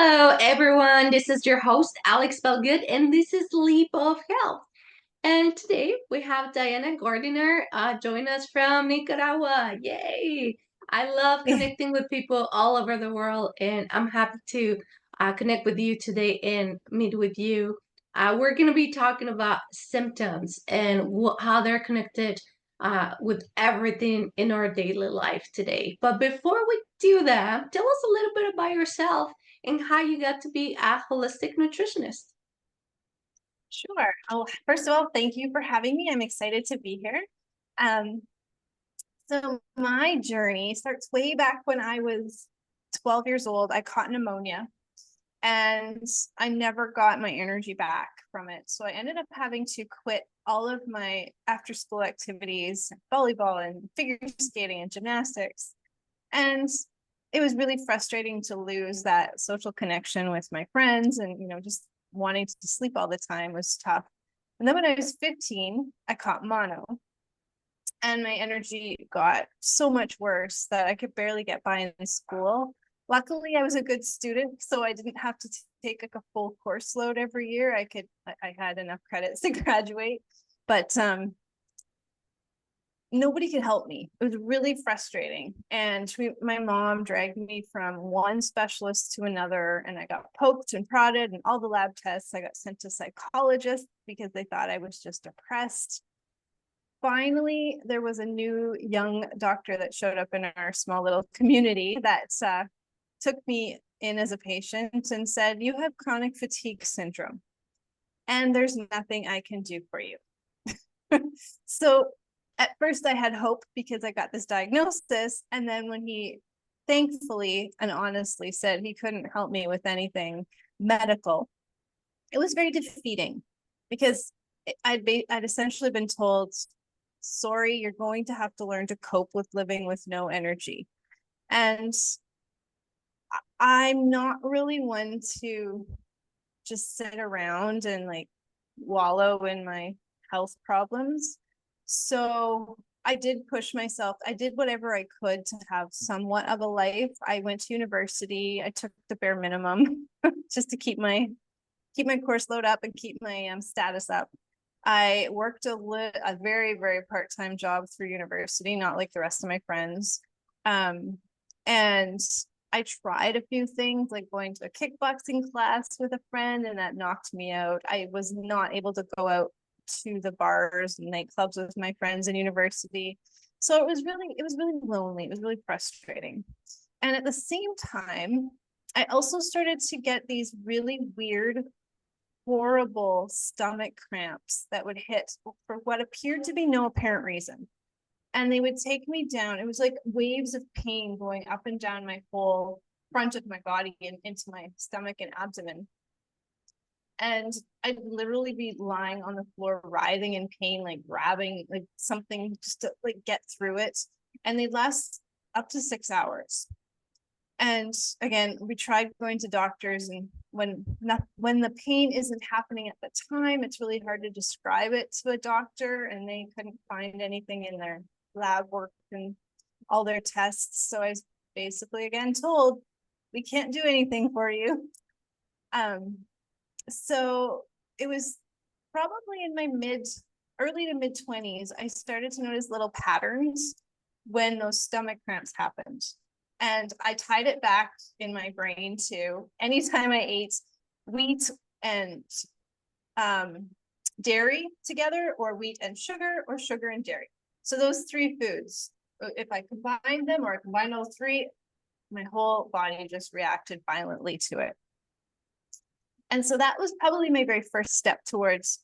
Hello, everyone. This is your host, alexbalgood, and this is Leap of Health. And today we have Daina Gardiner join us from Nicaragua. Yay! I love connecting with people all over the world, and I'm happy to connect with you today and meet with you. We're going to be talking about symptoms and how they're connected with everything in our daily life today. But before we do that, tell us a little bit about yourself and how you got to be a holistic nutritionist. Sure. Oh, first of all, thank you for having me. I'm excited to be here. Um, so my journey starts way back when I was 12 years old. I caught pneumonia and I never got my energy back from it. So I ended up having to quit all of my after school activities, volleyball and figure skating and gymnastics. And it was really frustrating to lose that social connection with my friends and, just wanting to sleep all the time was tough. And then when I was 15, I caught mono and my energy got so much worse that I could barely get by in school. Luckily, I was a good student, so I didn't have to take like a full course load every year. I had enough credits to graduate, but nobody could help me. It was really frustrating. And my mom dragged me from one specialist to another, and I got poked and prodded and all the lab tests. I got sent to psychologists because they thought I was just depressed. Finally, there was a new young doctor that showed up in our small little community that took me in as a patient and said, "You have chronic fatigue syndrome, and there's nothing I can do for you." So at first I had hope because I got this diagnosis. And then when he thankfully and honestly said he couldn't help me with anything medical, it was very defeating because I'd essentially been told, sorry, you're going to have to learn to cope with living with no energy. And I'm not really one to just sit around and like wallow in my health problems. So I did push myself. I did whatever I could to have somewhat of a life. I went to university. I took the bare minimum just to keep my course load up and keep my status up. I worked a very, very part-time job through university, not like the rest of my friends. And I tried a few things like going to a kickboxing class with a friend, and that knocked me out. I was not able to go out to the bars and nightclubs with my friends in university. So it was really lonely. It was really frustrating. And at the same time, I also started to get these really weird, horrible stomach cramps that would hit for what appeared to be no apparent reason. And they would take me down. It was like waves of pain going up and down my whole front of my body and into my stomach and abdomen. And I'd literally be lying on the floor, writhing in pain, like grabbing like something just to like get through it. And they'd last up to 6 hours. And again, we tried going to doctors, and when the pain isn't happening at the time, it's really hard to describe it to a doctor, and they couldn't find anything in their lab work and all their tests. So I was basically again told, we can't do anything for you. So it was probably in my early to mid 20s, I started to notice little patterns when those stomach cramps happened. And I tied it back in my brain to anytime I ate wheat and dairy together, or wheat and sugar, or sugar and dairy. So those three foods, if I combined them or I combined all three, my whole body just reacted violently to it. And so that was probably my very first step towards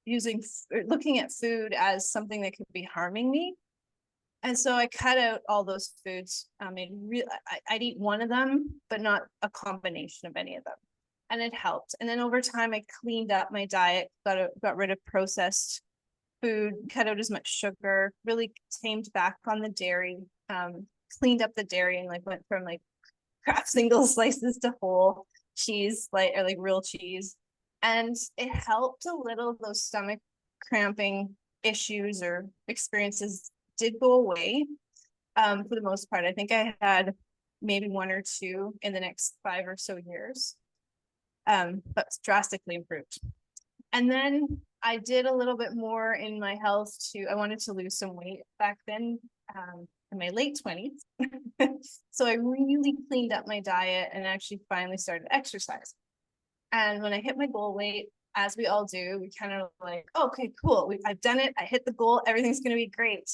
looking at food as something that could be harming me. And so I cut out all those foods. I'd eat one of them, but not a combination of any of them. And it helped. And then over time, I cleaned up my diet, got rid of processed food, cut out as much sugar, really tamed back on the dairy, cleaned up the dairy, and like went from like Kraft single slices to whole cheese, or like real cheese. And it helped a little. Those stomach cramping issues or experiences did go away for the most part. I think I had maybe one or two in the next 5 or so years. but drastically improved. And then I did a little bit more in my health I wanted to lose some weight back then, in my late 20s. So I really cleaned up my diet and actually finally started exercise. And when I hit my goal weight, as we all do, we kind of like, oh, okay, cool. I've done it. I hit the goal. Everything's going to be great.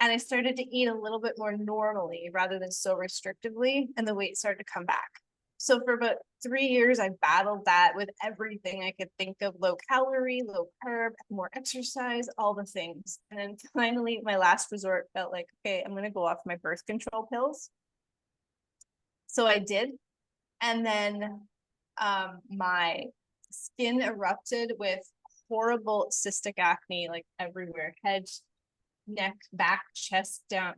And I started to eat a little bit more normally rather than so restrictively. And the weight started to come back. So for about 3 years, I battled that with everything I could think of: low calorie, low carb, more exercise, all the things. And then finally, my last resort felt like, okay, I'm going to go off my birth control pills. So I did. And then my skin erupted with horrible cystic acne, like everywhere: head, neck, back, chest, down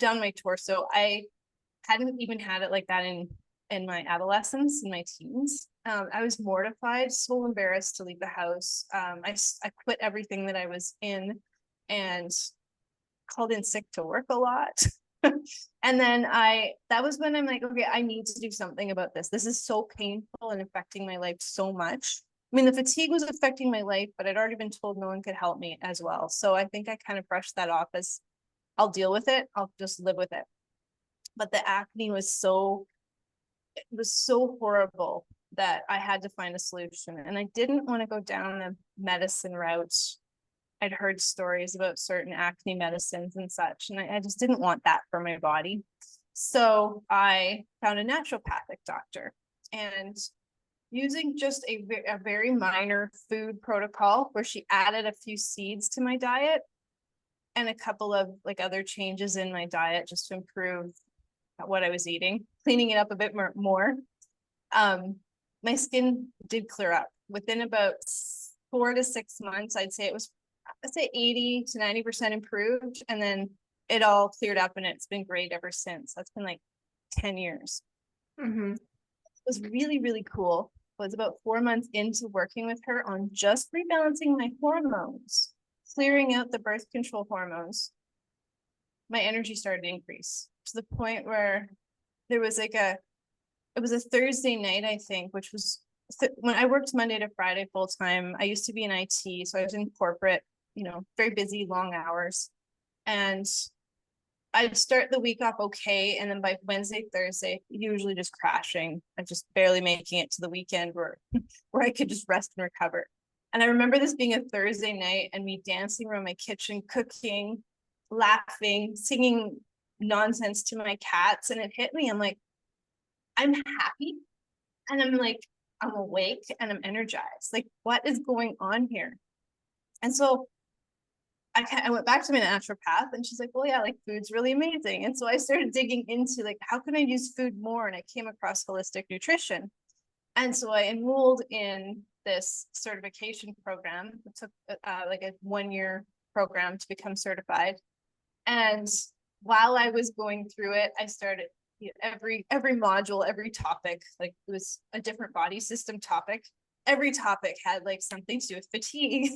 my torso. I hadn't even had it like that in my adolescence, in my teens. I was mortified, so embarrassed to leave the house. I quit everything that I was in and called in sick to work a lot. And then that was when I'm like, okay, I need to do something about this. This is so painful and affecting my life so much. I mean, the fatigue was affecting my life, but I'd already been told no one could help me as well. So I think I kind of brushed that off as, I'll deal with it. I'll just live with it. But the acne was so horrible that I had to find a solution. And I didn't want to go down the medicine route. I'd heard stories about certain acne medicines and such, and I just didn't want that for my body. So I found a naturopathic doctor, and using just a very minor food protocol where she added a few seeds to my diet and a couple of like other changes in my diet just to improve what I was eating, cleaning it up a bit more. My skin did clear up within about 4 to 6 months. I'd say 80 to 90% improved, and then it all cleared up, and it's been great ever since. That's been like 10 years. Mm-hmm. It was really, really cool. I was about 4 months into working with her on just rebalancing my hormones, clearing out the birth control hormones. My energy started to increase to the point where there was like it was a Thursday night, I think, which was when I worked Monday to Friday full time. I used to be in IT, so I was in corporate, very busy, long hours. And I'd start the week off okay, and then by Wednesday, Thursday, usually just crashing and just barely making it to the weekend where I could just rest and recover. And I remember this being a Thursday night and me dancing around my kitchen, cooking, laughing, singing nonsense to my cats, and it hit me. I'm like, I'm happy, and I'm awake, and I'm energized. Like, what is going on here? And so I went back to my naturopath, and she's like, well, yeah, like food's really amazing. And so I started digging into like, how can I use food more? And I came across holistic nutrition. And so I enrolled in this certification program. It took like a 1-year program to become certified. And while I was going through it, I started every module, every topic, like it was a different body system topic. Every topic had like something to do with fatigue.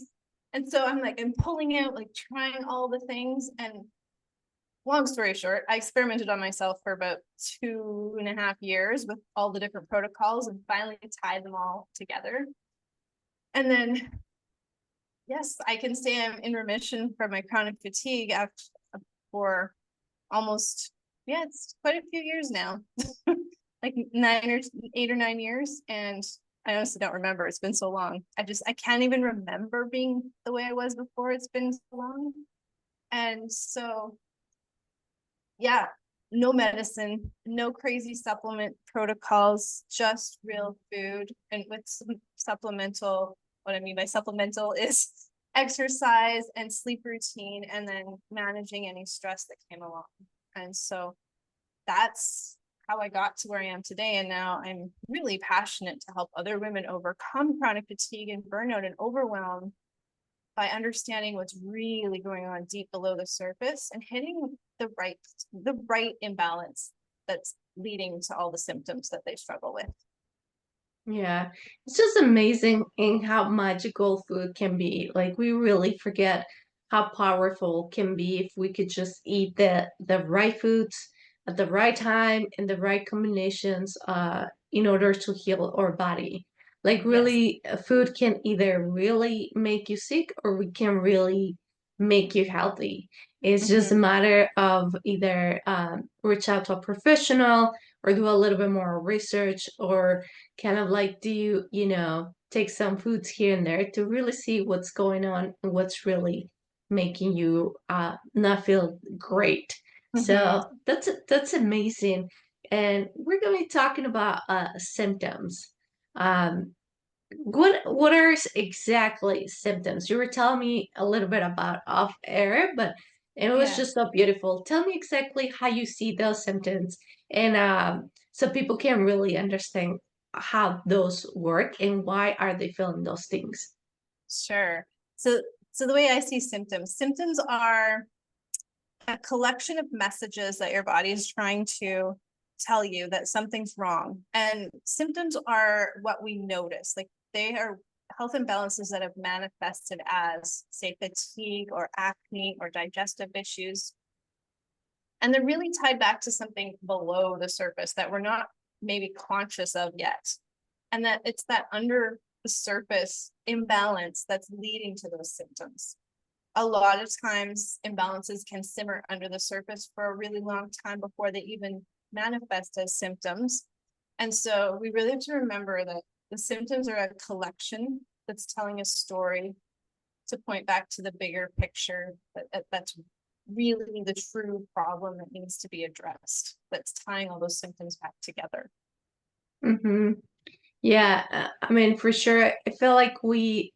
And so I'm pulling out, like trying all the things. And long story short, I experimented on myself for about 2.5 years with all the different protocols and finally tied them all together. And then, yes, I can say I'm in remission from my chronic fatigue for almost, it's quite a few years now, like 8 or 9 years. And I honestly don't remember. It's been so long. I can't even remember being the way I was before. It's been so long. And so, yeah, no medicine, no crazy supplement protocols, just real food. And with some supplemental, what I mean by supplemental is exercise and sleep routine, and then managing any stress that came along. And so that's how I got to where I am today. And now I'm really passionate to help other women overcome chronic fatigue and burnout and overwhelm by understanding what's really going on deep below the surface and hitting the right imbalance that's leading to all the symptoms that they struggle with. Yeah, it's just amazing in how magical food can be. Like we really forget how powerful it can be if we could just eat the right foods at the right time in the right combinations in order to heal our body. Like Yes. really, food can either really make you sick or we can really make you healthy. It's just a Hmm. matter of either reach out to a professional or do a little bit more research or kind of like do take some foods here and there to really see what's going on and what's really making you not feel great. Hmm. So that's amazing. And we're going to be talking about symptoms. Um, what are exactly symptoms? You were telling me a little bit about off air, but it was Yeah. just so beautiful. Tell me exactly how you see those symptoms, and so people can really understand how those work and why are they feeling those things. Sure. So, so the way I see symptoms are a collection of messages that your body is trying to tell you that something's wrong. And symptoms are what we notice. Like they are health imbalances that have manifested as, say, fatigue or acne or digestive issues. And they're really tied back to something below the surface that we're not maybe conscious of yet. And that it's that under the surface imbalance that's leading to those symptoms. A lot of times imbalances can simmer under the surface for a really long time before they even manifest as symptoms. And so we really have to remember that the symptoms are a collection that's telling a story to point back to the bigger picture that's really the true problem that needs to be addressed, that's tying all those symptoms back together. Mm-hmm. Yeah, I mean, for sure, I feel like we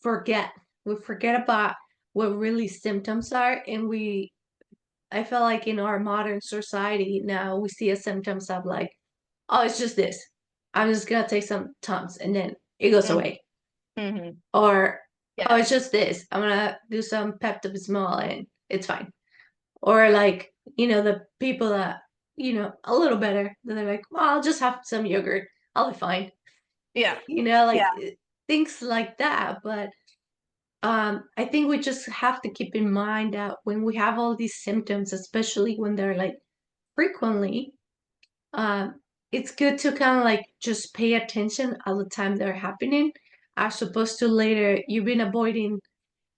forget we forget about what really symptoms are, and I feel like in our modern society now we see a symptoms of like, oh, it's just this. I'm just gonna take some Tums and then it goes away. Mm-hmm. Or oh, it's Yes. just this. I'm gonna do some Pepto-Bismol and it's fine. Or like, the people that, a little better, they're like, well, I'll just have some yogurt. I'll be fine. Yeah. Like Yeah. things like that. But I think we just have to keep in mind that when we have all these symptoms, especially when they're like frequently, um, it's good to kind of like just pay attention all the time they're happening, as opposed to later you've been avoiding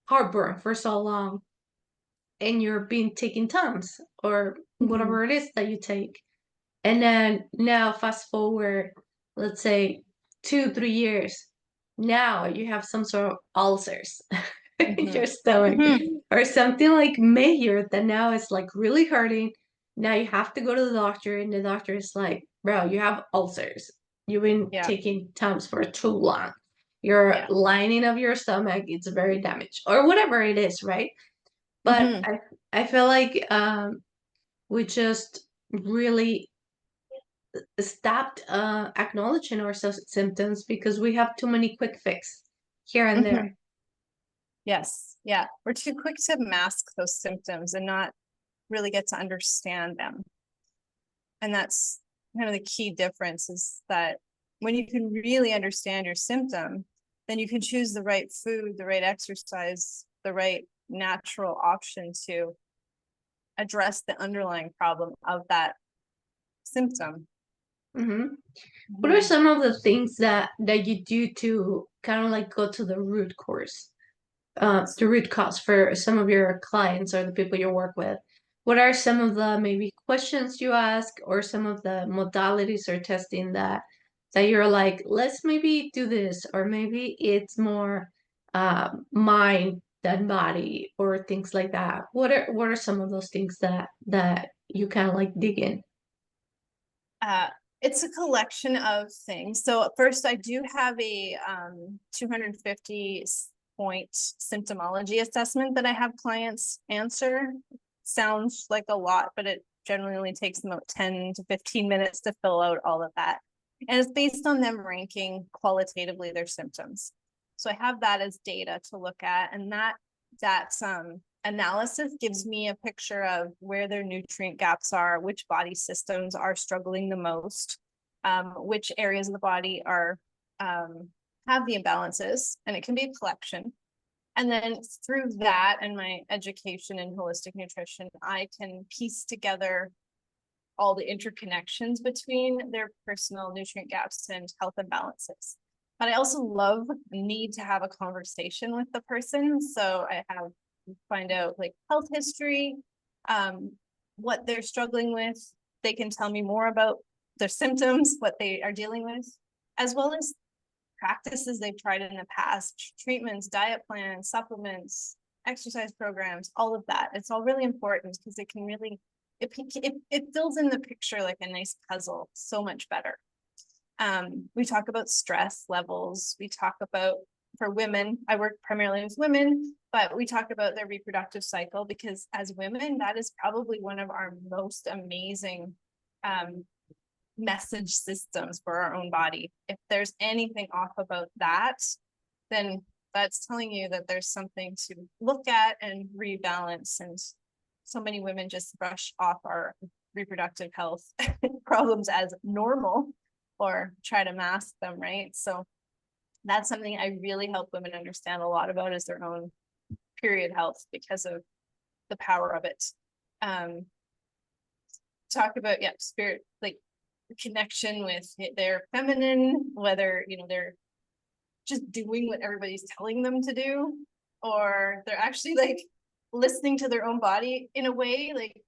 heartburn for so long and you're being taking Tums or Mm-hmm. whatever it is that you take. And then now fast forward, let's say 2, 3 years. Now you have some sort of ulcers in Mm-hmm. your stomach Mm-hmm. or something like major that now is like really hurting. Now you have to go to the doctor, and the doctor is like, bro, you have ulcers. You've been Yeah. taking Tums for too long. Your Yeah. lining of your stomach is very damaged, or whatever it is, right? But Mm-hmm. I feel like we just really stopped acknowledging our symptoms because we have too many quick fix here and Mm-hmm. there. Yes. Yeah. We're too quick to mask those symptoms and not really get to understand them. And that's kind of the key difference, is that when you can really understand your symptom, then you can choose the right food, the right exercise, the right natural option to address the underlying problem of that symptom. Hmm. What are Mhm. some of the things that you do to kind of like go to the root cause for some of your clients or the people you work with? What are some of the maybe questions you ask or some of the modalities or testing that you're like, let's maybe do this, or maybe it's more mind than body or things like that. What are some of those things that you kind of like dig in? Uh, it's a collection of things. So first, I do have a 250 point symptomology assessment that I have clients answer. Sounds like a lot, but it generally only takes them about 10 to 15 minutes to fill out all of that. And it's based on them ranking qualitatively their symptoms. So I have that as data to look at, and that analysis gives me a picture of where their nutrient gaps are, which body systems are struggling the most, which areas of the body are have the imbalances, and it can be a collection. And then through that and my education in holistic nutrition, I can piece together all the interconnections between their personal nutrient gaps and health imbalances. But I also love the need to have a conversation with the person. So I have find out like health history, what they're struggling with. They can tell me more about their symptoms, what they are dealing with, as well as practices they've tried in the past, treatments, diet plans, supplements, exercise programs, all of that. It's all really important because it can really, it fills in the picture like a nice puzzle so much better. We talk about stress levels. We talk about, for women, I work primarily with women, but we talk about their reproductive cycle because as women, that is probably one of our most amazing message systems for our own body. If there's anything off about that, then that's telling you that there's something to look at and rebalance. And so many women just brush off our reproductive health problems as normal or try to mask them, right? So that's something I really help women understand a lot about, is their own period health because of the power of it. Talk about, yeah, spirit, like connection with their feminine, whether, you know, they're just doing what everybody's telling them to do, or they're actually like listening to their own body in a way, like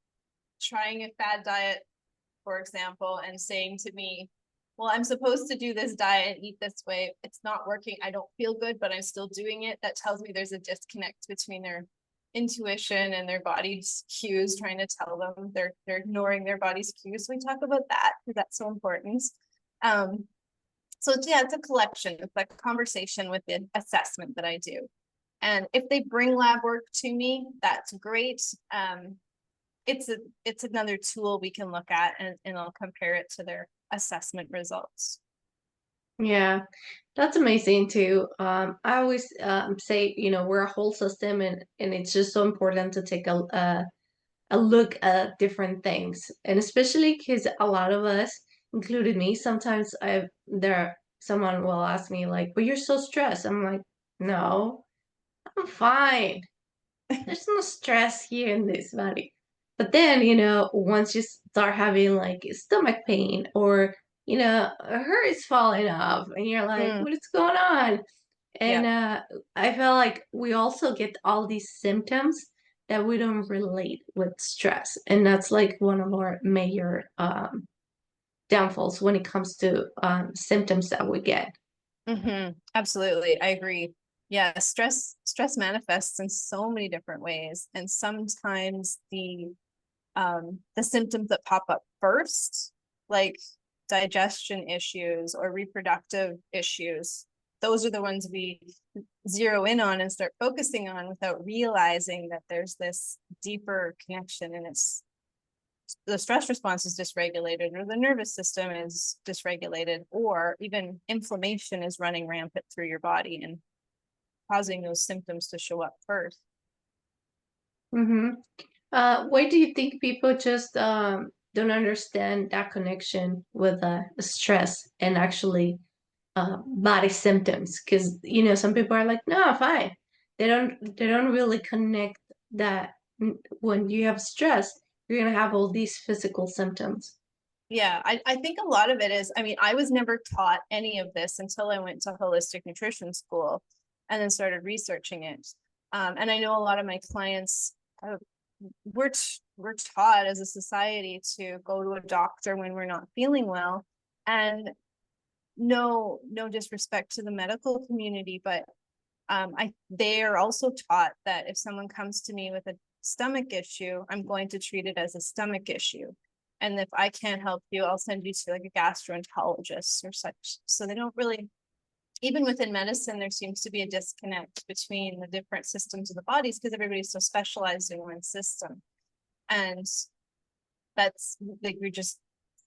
trying a fad diet, for example, and saying to me, well, I'm supposed to do this diet and eat this way. It's not working. I don't feel good, but I'm still doing it. That tells me there's a disconnect between their intuition and their body's cues trying to tell them they're ignoring their body's cues. So we talk about that because that's so important. So yeah, it's a collection. It's like a conversation with the assessment that I do. And if they bring lab work to me, that's great. It's another tool we can look at, and I'll compare it to their assessment results. Yeah, that's amazing too. I always say, you know, we're a whole system, and it's just so important to take a look at different things, and especially because a lot of us, included me, sometimes someone will ask me like, "But you're so stressed." I'm like, "No, I'm fine. There's no stress here in this body." But then, you know, once you start having like stomach pain, or, you know, a hair is falling off, and you're like, what is going on? And Yeah. I feel like we also get all these symptoms that we don't relate with stress. And that's like one of our major downfalls when it comes to symptoms that we get. Absolutely. I agree. Yeah, stress manifests in so many different ways. And sometimes the symptoms that pop up first, like digestion issues or reproductive issues, those are the ones we zero in on and start focusing on without realizing that there's this deeper connection, and it's the stress response is dysregulated, or the nervous system is dysregulated, or even inflammation is running rampant through your body and causing those symptoms to show up first. Mm-hmm. Why do you think people just don't understand that connection with stress and actually body symptoms? Because, you know, some people are like, no, I'm fine. They don't really connect that when you have stress, you're gonna have all these physical symptoms. Yeah, I think a lot of it is, I mean, I was never taught any of this until I went to holistic nutrition school and then started researching it. And I know a lot of my clients, we're taught as a society to go to a doctor when we're not feeling well. And no disrespect to the medical community, but they are also taught that if someone comes to me with a stomach issue, I'm going to treat it as a stomach issue. And if I can't help you, I'll send you to like a gastroenterologist or such. So they don't really, even within medicine, there seems to be a disconnect between the different systems of the bodies because everybody's so specialized in one system. And that's like, we just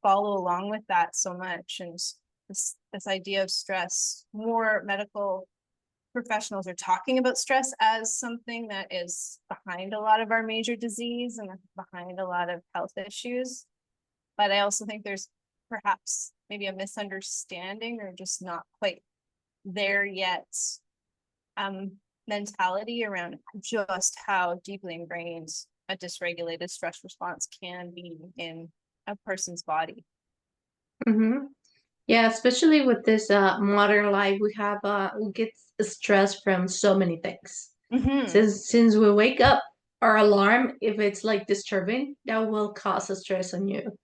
follow along with that so much. And this idea of stress, more medical professionals are talking about stress as something that is behind a lot of our major disease and behind a lot of health issues. But I also think there's perhaps maybe a misunderstanding or just not quite there yet mentality around just how deeply ingrained a dysregulated stress response can be in a person's body. Mm-hmm. Yeah, especially with this modern life, we get stressed from so many things. Mm-hmm. Since we wake up, our alarm, if it's like disturbing, that will cause a stress on you.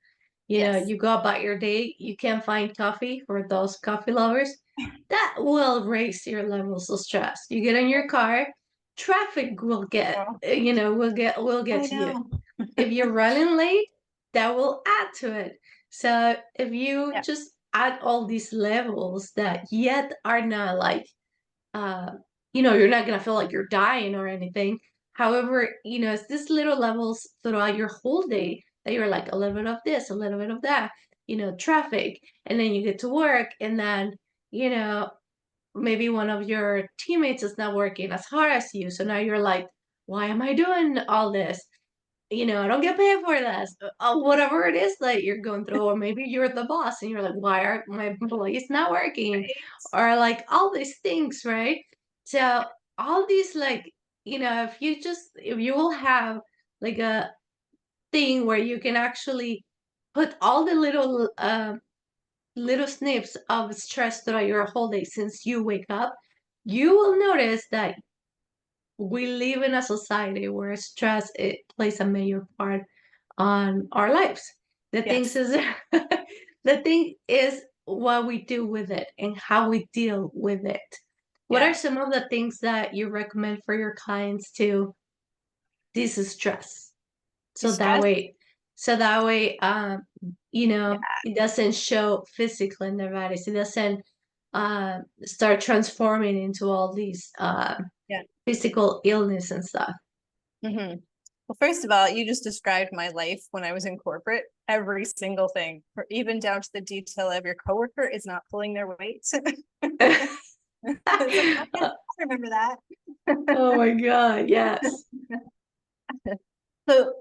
You know, Yes. you go about your day, you can't find coffee for those coffee lovers. That will raise your levels of stress. You get in your car, traffic will get, Oh, will get I to you. know. If you're running late, that will add to it. So if you Yeah. just add all these levels that yet are not like uh, you're not gonna feel like you're dying or anything. However, it's these little levels throughout your whole day that you're like a little bit of this, a little bit of that, traffic, and then you get to work, and then, you know, maybe one of your teammates is not working as hard as you. So now you're like, why am I doing all this? I don't get paid for this. Whatever it is that you're going through, or maybe you're the boss and you're like, why are my employees not working? Right. Or like all these things, right? So all these like, if you will have like a thing where you can actually put all the little snips of stress throughout your whole day since you wake up, you will notice that we live in a society where stress it plays a major part on our lives. The things Yes. is the thing is what we do with it and how we deal with it. What are Yeah. some of the things that you recommend for your clients to distress? So that Distress. way, so that way, Yeah. it doesn't show physically in their bodies. It doesn't start transforming into all these Yeah. physical illness and stuff. Mm-hmm. Well, first of all, you just described my life when I was in corporate. Every single thing, even down to the detail of your coworker is not pulling their weight. It's like, oh, yeah, I remember that. Oh my God, yes. So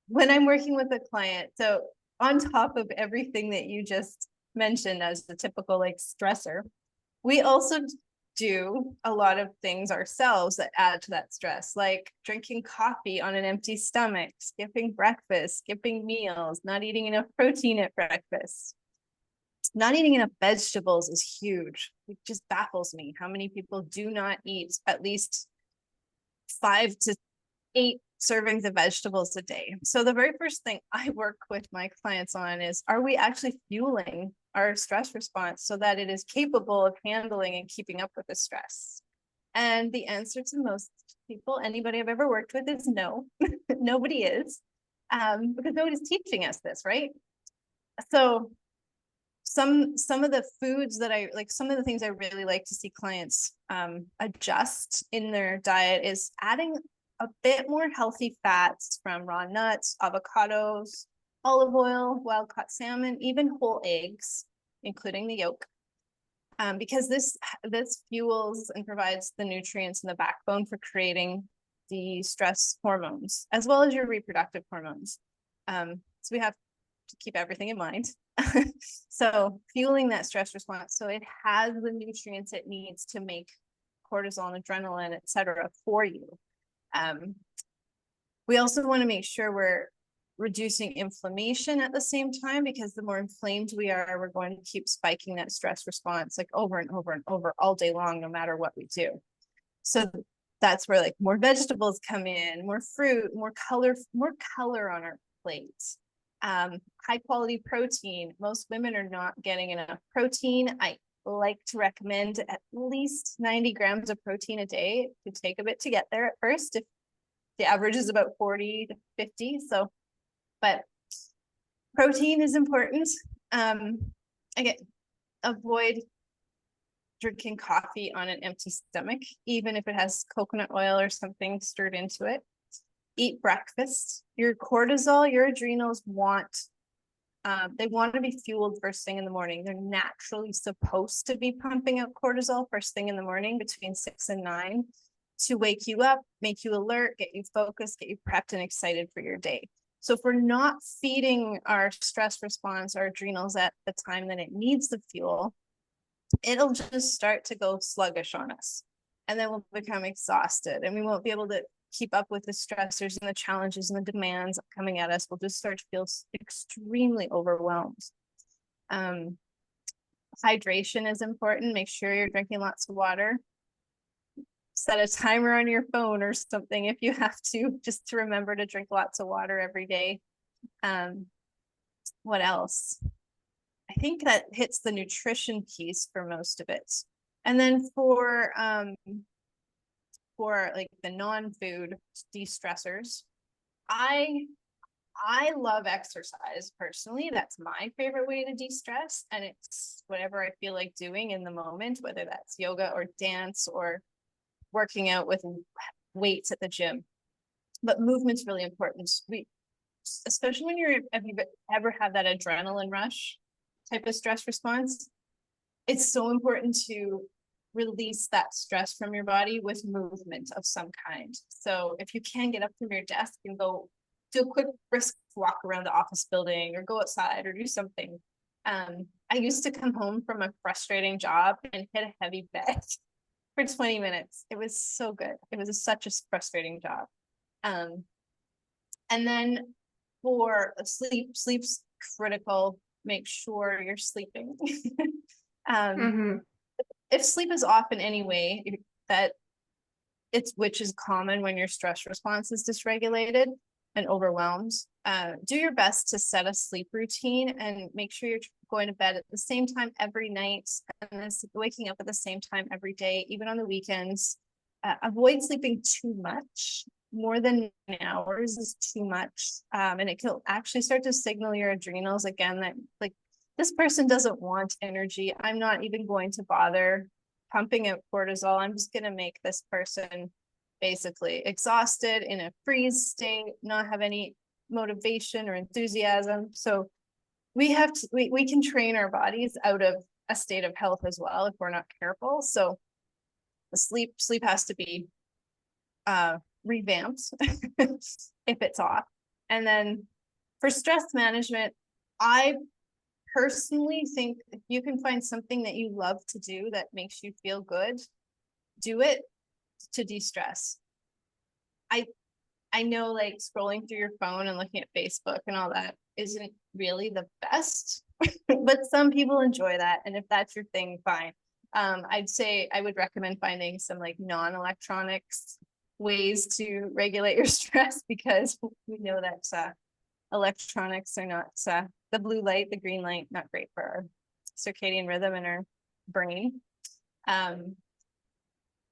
when I'm working with a client, so on top of everything that you just mentioned as the typical like stressor, we also do a lot of things ourselves that add to that stress, like drinking coffee on an empty stomach, skipping breakfast, skipping meals, not eating enough protein at breakfast. Not eating enough vegetables is huge. It just baffles me how many people do not eat at least 5 to 8 servings of vegetables a day. So the very first thing I work with my clients on is, are we actually fueling our stress response so that it is capable of handling and keeping up with the stress? And the answer to most people, anybody I've ever worked with, is no. Nobody is, because nobody's teaching us this, right? So some of the foods that I like, some of the things I really like to see clients adjust in their diet is adding a bit more healthy fats from raw nuts, avocados, olive oil, wild caught salmon, even whole eggs, including the yolk. Because this fuels and provides the nutrients and the backbone for creating the stress hormones, as well as your reproductive hormones. So we have to keep everything in mind. So fueling that stress response, so it has the nutrients it needs to make cortisol, adrenaline, etc. for you. We also want to make sure we're reducing inflammation at the same time, because the more inflamed we are, we're going to keep spiking that stress response like over and over and over all day long, no matter what we do. So that's where like more vegetables come in, more fruit, more color on our plates. High quality protein. Most women are not getting enough protein. I like to recommend at least 90 grams of protein a day. It could take a bit to get there at first. If the average is about 40 to 50. So, but protein is important. Again, avoid drinking coffee on an empty stomach, even if it has coconut oil or something stirred into it. Eat breakfast. Your cortisol, your adrenals they want to be fueled first thing in the morning. They're naturally supposed to be pumping out cortisol first thing in the morning between 6 and 9 to wake you up, make you alert, get you focused, get you prepped and excited for your day. So if we're not feeding our stress response, our adrenals at the time that it needs the fuel, it'll just start to go sluggish on us. And then we'll become exhausted and we won't be able to keep up with the stressors and the challenges and the demands coming at us, we'll just start to feel extremely overwhelmed. Hydration is important. Make sure you're drinking lots of water. Set a timer on your phone or something if you have to, just to remember to drink lots of water every day. What else? I think that hits the nutrition piece for most of it. And then for like the non-food de-stressors, I love exercise personally. That's my favorite way to de-stress, and it's whatever I feel like doing in the moment, whether that's yoga or dance or working out with weights at the gym. But movement's really important. Especially when have you ever had that adrenaline rush type of stress response? It's so important to release that stress from your body with movement of some kind. So if you can get up from your desk and go do a quick brisk walk around the office building or go outside or do something. I used to come home from a frustrating job and hit a heavy bed for 20 minutes. It was so good. It was such a frustrating job. And then for sleep's critical. Make sure you're sleeping. If sleep is off in any way, which is common when your stress response is dysregulated and overwhelmed, do your best to set a sleep routine and make sure you're going to bed at the same time every night and waking up at the same time every day, even on the weekends. Avoid sleeping too much. More than 9 hours is too much. And it can actually start to signal your adrenals again that like, this person doesn't want energy. I'm not even going to bother pumping out cortisol. I'm just going to make this person basically exhausted, in a freeze state, not have any motivation or enthusiasm. So we can train our bodies out of a state of health as well if we're not careful. So the sleep has to be revamped if it's off. And then for stress management, I personally think if you can find something that you love to do that makes you feel good, do it to de-stress. I know like scrolling through your phone and looking at Facebook and all that isn't really the best, but some people enjoy that. And if that's your thing, fine. I'd say I would recommend finding some like non-electronics ways to regulate your stress, because we know that electronics are not the blue light, the green light, not great for our circadian rhythm and our brain.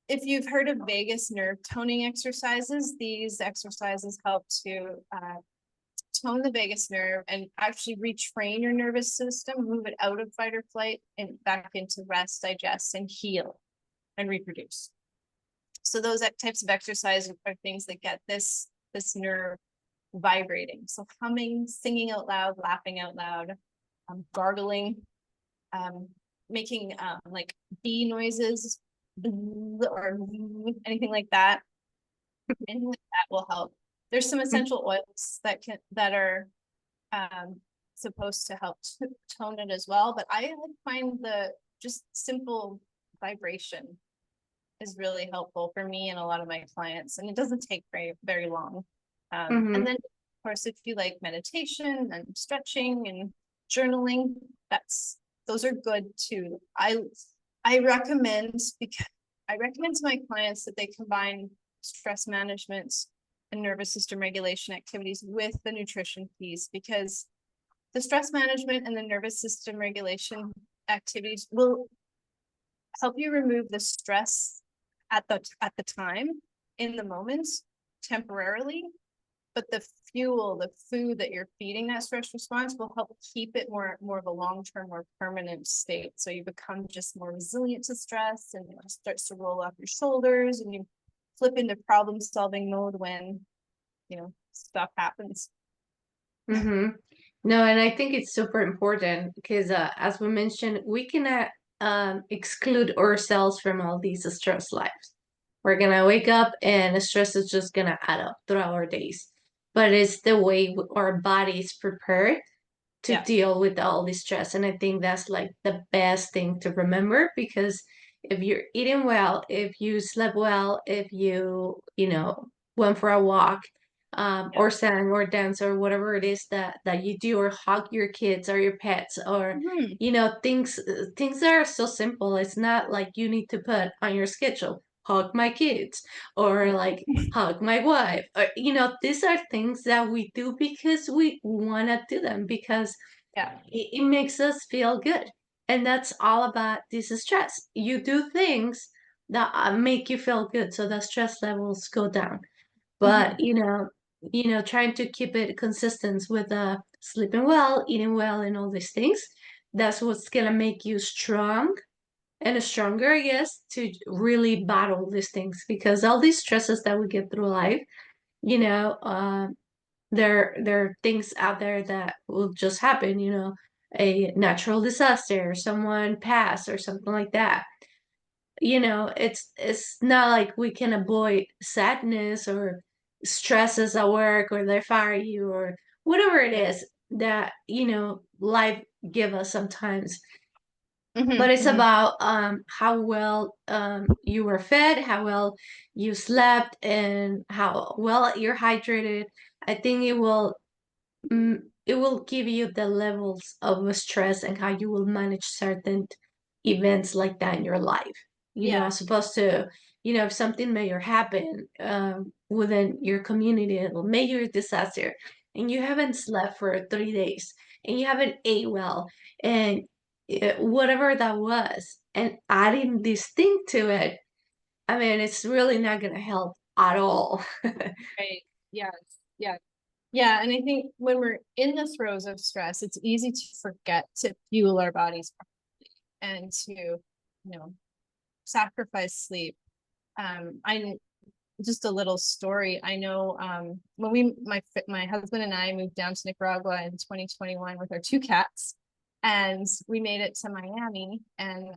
If you've heard of vagus nerve toning exercises, these exercises help to tone the vagus nerve and actually retrain your nervous system, move it out of fight or flight and back into rest, digest, and heal and reproduce. So those types of exercises are things that get this nerve vibrating. So humming, singing out loud, laughing out loud, gargling, making like bee noises, or anything like that. Anything like that will help. There's some essential oils that are supposed to help tone it as well. But I find the just simple vibration is really helpful for me and a lot of my clients, and it doesn't take very long. And then of course, if you like meditation and stretching and journaling, those are good too. I recommend to my clients that they combine stress management and nervous system regulation activities with the nutrition piece, because the stress management and the nervous system regulation activities will help you remove the stress at the time, in the moment, temporarily, but the food that you're feeding that stress response will help keep it more of a long-term, more permanent state. So you become just more resilient to stress, and it just starts to roll off your shoulders, and you flip into problem-solving mode when, stuff happens. No, and I think it's super important because as we mentioned, we cannot exclude ourselves from all these stress lives. We're gonna wake up and stress is just gonna add up throughout our days. But it's the way our body is prepared to deal with all this stress. And I think that's like the best thing to remember, because if you're eating well, if you slept well, if you went for a walk, Yeah. or sang or dance or whatever it is that you do, or hug your kids or your pets, or Mhm. things that are so simple. It's not like you need to put on your schedule, hug my kids, or Yeah. like hug my wife, or these are things that we do because we want to do them, because Yeah. it makes us feel good. And that's all about this stress. You do things that make you feel good, so the stress levels go down. But Mhm. trying to keep it consistent with sleeping well, eating well, and all these things, that's what's gonna make you strong and stronger, I guess, to really battle these things. Because all these stresses that we get through life, you know, there are things out there that will just happen, a natural disaster, someone pass, or something like that. It's not like we can avoid sadness or stresses at work, or they fire you, or whatever it Yeah. is that life give us sometimes. But Mhm. it's Mhm. about how well you were fed, how well you slept, and how well you're hydrated. I think it will give you the levels of stress and how you will manage certain events like that in your life. Yeah. As opposed to, if something major happen within your community, a major disaster, and you haven't slept for 3 days, and you haven't ate well, and whatever that was, and adding this thing to it, I mean, it's really not going to help at all. Right. Yes. Yeah. Yeah. And I think when we're in the throes of stress, it's easy to forget to fuel our bodies and to, sacrifice sleep. I just a little story. I know when my husband and I moved down to Nicaragua in 2021 with our two cats, and we made it to Miami. And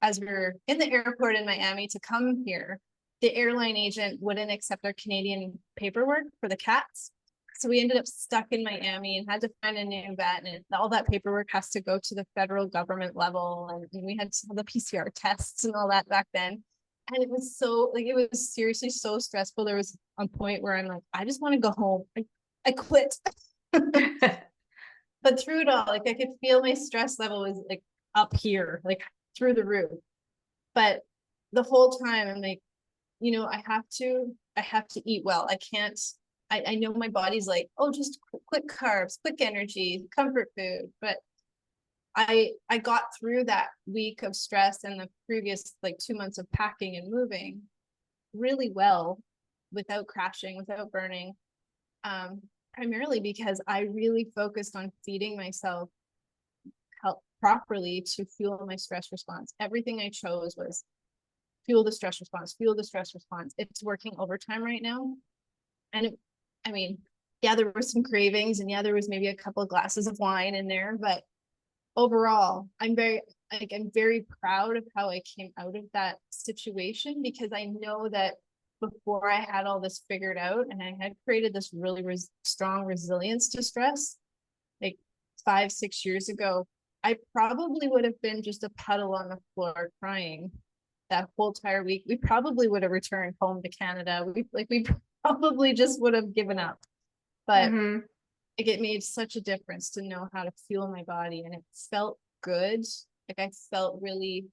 as we were in the airport in Miami to come here, the airline agent wouldn't accept our Canadian paperwork for the cats. So we ended up stuck in Miami and had to find a new vet, and all that paperwork has to go to the federal government level. And we had some of the PCR tests and all that back then. And it was so like it was seriously so stressful. There was a point where I'm like, I just want to go home. I quit. But through it all, like I could feel my stress level was like up here, like through the roof. But the whole time I'm like, I have to eat well. I can't, I know my body's like, oh, just quick carbs, quick energy, comfort food. But I got through that week of stress and the previous like 2 months of packing and moving really well without crashing, without burning. Primarily because I really focused on feeding myself help properly to fuel my stress response. Everything I chose was fuel the stress response, fuel the stress response. It's working overtime right now. And I mean, yeah, there were some cravings, and yeah, there was maybe a couple of glasses of wine in there, but overall, I'm very proud of how I came out of that situation, because I know that before I had all this figured out and I had created this really strong resilience to stress, like 5, 6 years ago, I probably would have been just a puddle on the floor crying that whole entire week. We probably would have returned home to Canada. We probably just would have given up. But Hmm. like it made such a difference to know how to fuel my body, and it felt good. Like I felt really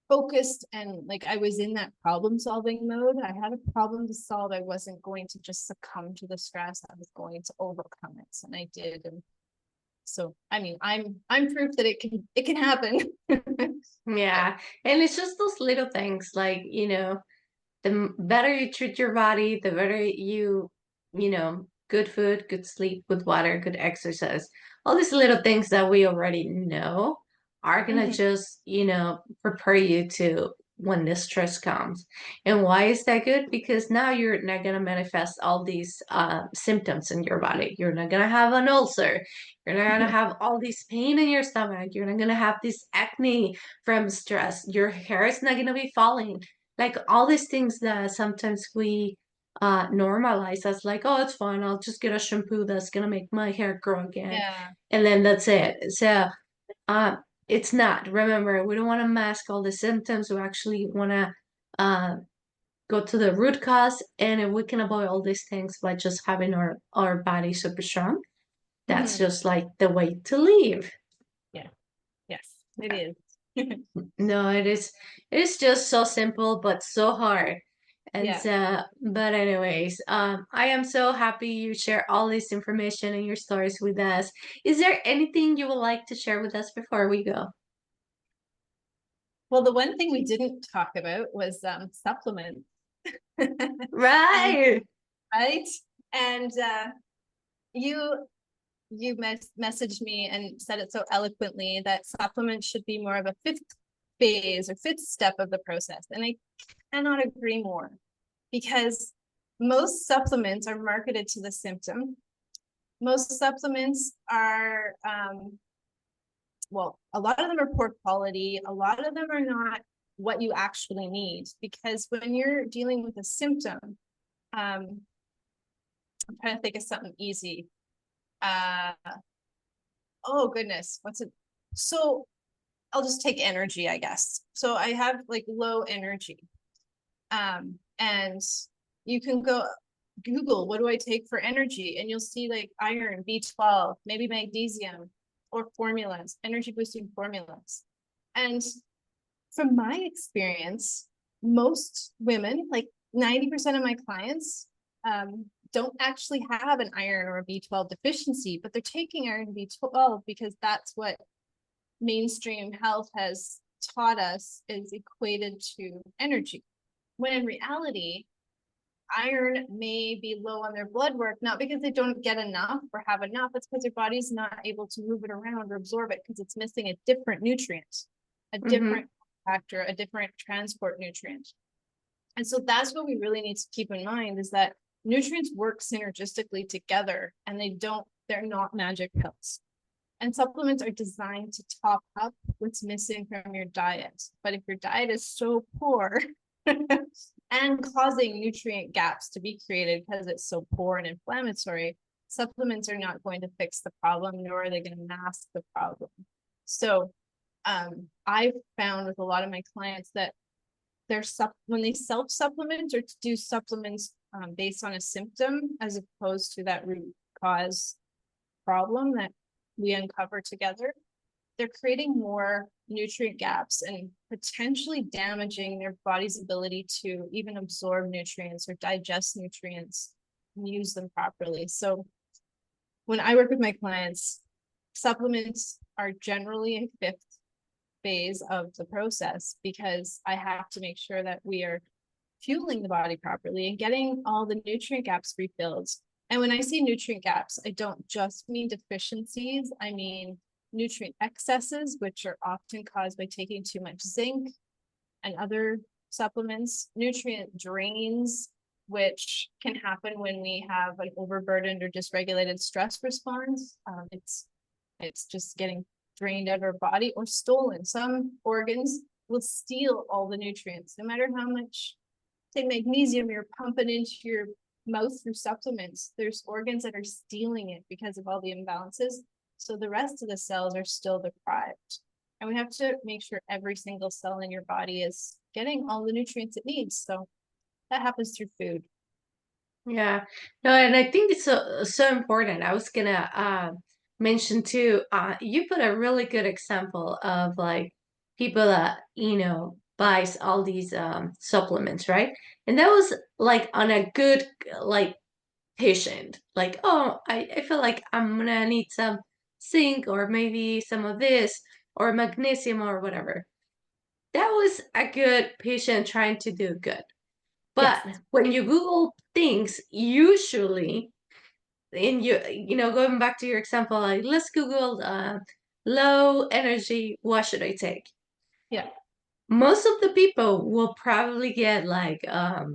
focused, and like I was in that problem solving mode. I had a problem to solve. I wasn't going to just succumb to the stress. I was going to overcome it, and I did. And so I mean, I'm proof that it can happen. Yeah. And it's just those little things, like, the better you treat your body, the better good food, good sleep, good water, good exercise. All these little things that we already know are gonna Mhm. just, prepare you to when the stress comes. And why is that good? Because now you're not gonna manifest all these symptoms in your body. You're not gonna have an ulcer. You're not gonna have all this pain in your stomach. You're not gonna have this acne from stress. Your hair is not gonna be falling, like all these things that sometimes we normalize as like, oh, it's fine, I'll just get a shampoo that's gonna make my hair grow again, Yeah. and then that's it. So uh, it's not. Remember, we don't want to mask all the symptoms. We actually want to go to the root cause, and we can avoid all these things by just having our body super strong. That's Mhm. just like the way to live. Yeah. Yes, it is. No, it's just so simple but so hard. And Yeah. so, but anyways, I am so happy you share all this information and your stories with us. Is there anything you would like to share with us before we go? Well, the one thing we didn't talk about was supplements. And Right. right. And you messaged me and said it so eloquently that supplements should be more of a fifth phase or fifth step of the process. And I cannot agree more, because most supplements are marketed to the symptom. Most supplements are, well, a lot of them are poor quality. A lot of them are not what you actually need, because when you're dealing with a symptom, I'm trying to think of something easy. Oh goodness, what's it? So I'll just take energy, I guess. So I have like low energy. And you can go Google, what do I take for energy? And you'll see like iron, B12, maybe magnesium, or formulas, energy boosting formulas. And from my experience, most women, like 90% of my clients, don't actually have an iron or a B12 deficiency, but they're taking iron and B12 because that's what mainstream health has taught us is equated to energy. When in reality, iron may be low on their blood work, not because they don't get enough or have enough, it's because their body's not able to move it around or absorb it because it's missing a different nutrient, a different factor, a different transport nutrient. And so that's what we really need to keep in mind, is that nutrients work synergistically together, and they're not magic pills. And supplements are designed to top up what's missing from your diet. But if your diet is so poor and causing nutrient gaps to be created because it's so poor and inflammatory, supplements are not going to fix the problem, nor are they going to mask the problem. So I've found with a lot of my clients that when they self-supplement or to do supplements based on a symptom as opposed to that root cause problem that we uncover together, they're creating more nutrient gaps and potentially damaging their body's ability to even absorb nutrients or digest nutrients and use them properly. So when I work with my clients, supplements are generally a fifth phase of the process, because I have to make sure that we are fueling the body properly and getting all the nutrient gaps refilled. And when I see nutrient gaps, I don't just mean deficiencies, I mean nutrient excesses, which are often caused by taking too much zinc and other supplements, nutrient drains, which can happen when we have an overburdened or dysregulated stress response. It's just getting drained out of our body or stolen. Some organs will steal all the nutrients, no matter how much, say, magnesium you're pumping into your mouth through supplements. There's organs that are stealing it because of all the imbalances. So the rest of the cells are still deprived. And we have to make sure every single cell in your body is getting all the nutrients it needs. So that happens through food. Yeah, no, and I think it's so important. I was gonna mention too, you put a really good example of like people that, buys all these supplements, right? And that was like on a good like patient, like, oh, I feel like I'm gonna need some zinc or maybe some of this or magnesium or whatever. That was a good patient trying to do good. Yes. But when you Google things, usually, and going back to your example, like let's Google low energy, what should I take? Yeah. Most of the people will probably get like uh,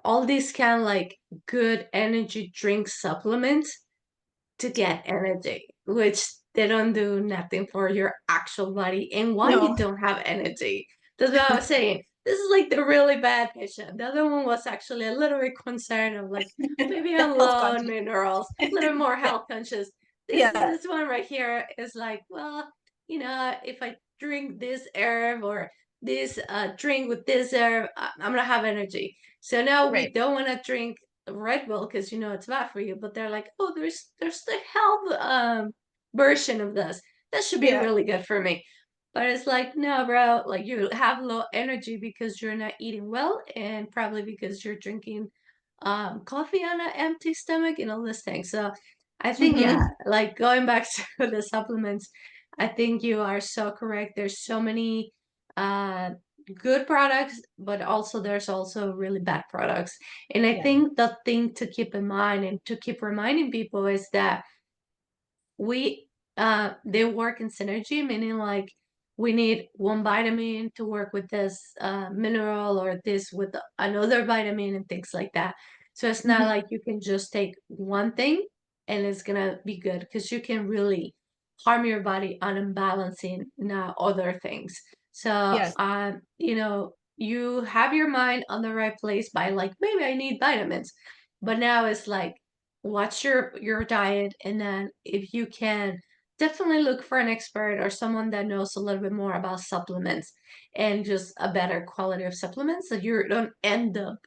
all these kind of like good energy drink supplements to get energy, which they don't do nothing for your actual body and why you No. don't have energy. That's what I was saying. This is like the really bad patient. The other one was actually a little bit concerned of like maybe The I'm health low on conscious. minerals, a little bit more Yeah. health conscious. This Yeah. this one right here is like, well, if I drink this herb or this drink with this, I'm gonna have energy. So now we Right. don't want to drink Red Bull because you know it's bad for you. But they're like, oh, there's the health version of this. That should be Yeah. really good for me. But it's like, no, bro, like you have low energy because you're not eating well and probably because you're drinking coffee on an empty stomach and all this thing. So I think, yeah, Hmm. like going back to the supplements, I think you are so correct. There's so many uh good products, but also there's also really bad products. And I Yeah. think the thing to keep in mind and to keep reminding people is that we they work in synergy, meaning like we need one vitamin to work with this mineral or this with another vitamin and things like that. So it's not Hmm. like you can just take one thing and it's gonna be good because you can really harm your body on imbalancing now other things. So Yes. you know, you have your mind on the right place by like maybe I need vitamins, but now it's like watch your diet, and then if you can, definitely look for an expert or someone that knows a little bit more about supplements and just a better quality of supplements so you don't end up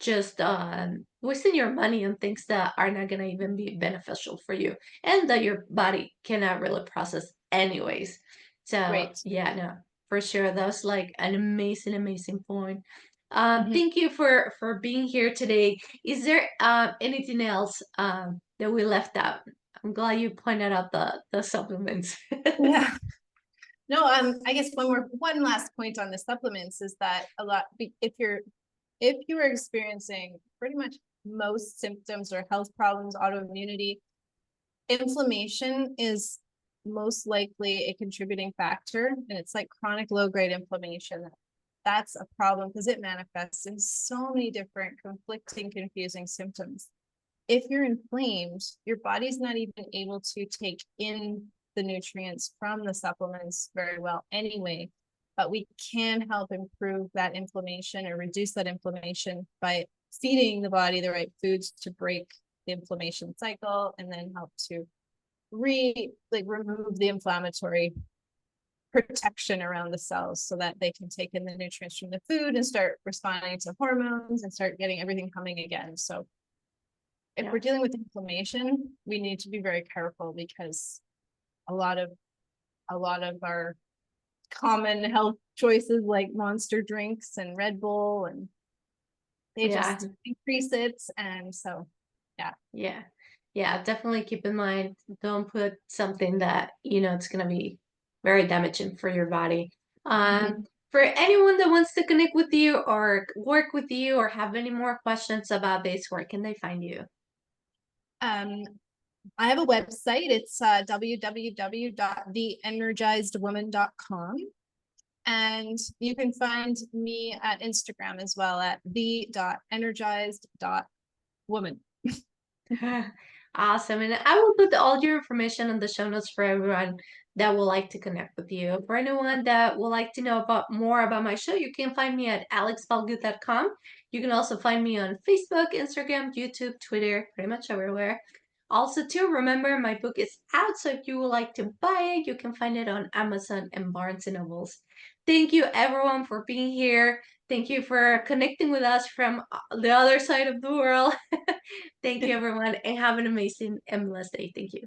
just wasting your money on things that are not going to even be beneficial for you and that your body cannot really process anyways. So Right. yeah, no, for sure, that's like an amazing point. Hmm. Thank you for being here today. Is there anything else that we left out? I'm glad you pointed out the supplements. Yeah. No, I guess one last point on the supplements is that if you are experiencing pretty much most symptoms or health problems, autoimmunity, inflammation is most likely a contributing factor, and it's like chronic low-grade inflammation. That's a problem because it manifests in so many different conflicting, confusing symptoms. If you're inflamed, your body's not even able to take in the nutrients from the supplements very well anyway. But we can help improve that inflammation or reduce that inflammation by feeding the body the right foods to break the inflammation cycle and then help to remove the inflammatory protection around the cells so that they can take in the nutrients from the food and start responding to hormones and start getting everything coming again. So if Yeah. we're dealing with inflammation, we need to be very careful because a lot of our common health choices like monster drinks and Red Bull and they Yeah. just increase it. And so yeah. Yeah. Yeah, definitely keep in mind, don't put something that, you know, it's going to be very damaging for your body. Mhm. For anyone that wants to connect with you or work with you or have any more questions about this, where can they find you? Um, I have a website. It's www.theenergizedwoman.com. And you can find me at Instagram as well at the.energized.woman. Awesome. And I will put all your information in the show notes for everyone that would like to connect with you. For anyone that would like to know about more about my show, you can find me at alexbalgood.com. You can also find me on Facebook, Instagram, YouTube, Twitter, pretty much everywhere. Also, too, remember my book is out, so if you would like to buy it, you can find it on Amazon and Barnes and Nobles. Thank you, everyone, for being here. Thank you for connecting with us from the other side of the world. Thank you, everyone, and have an amazing and blessed day. Thank you.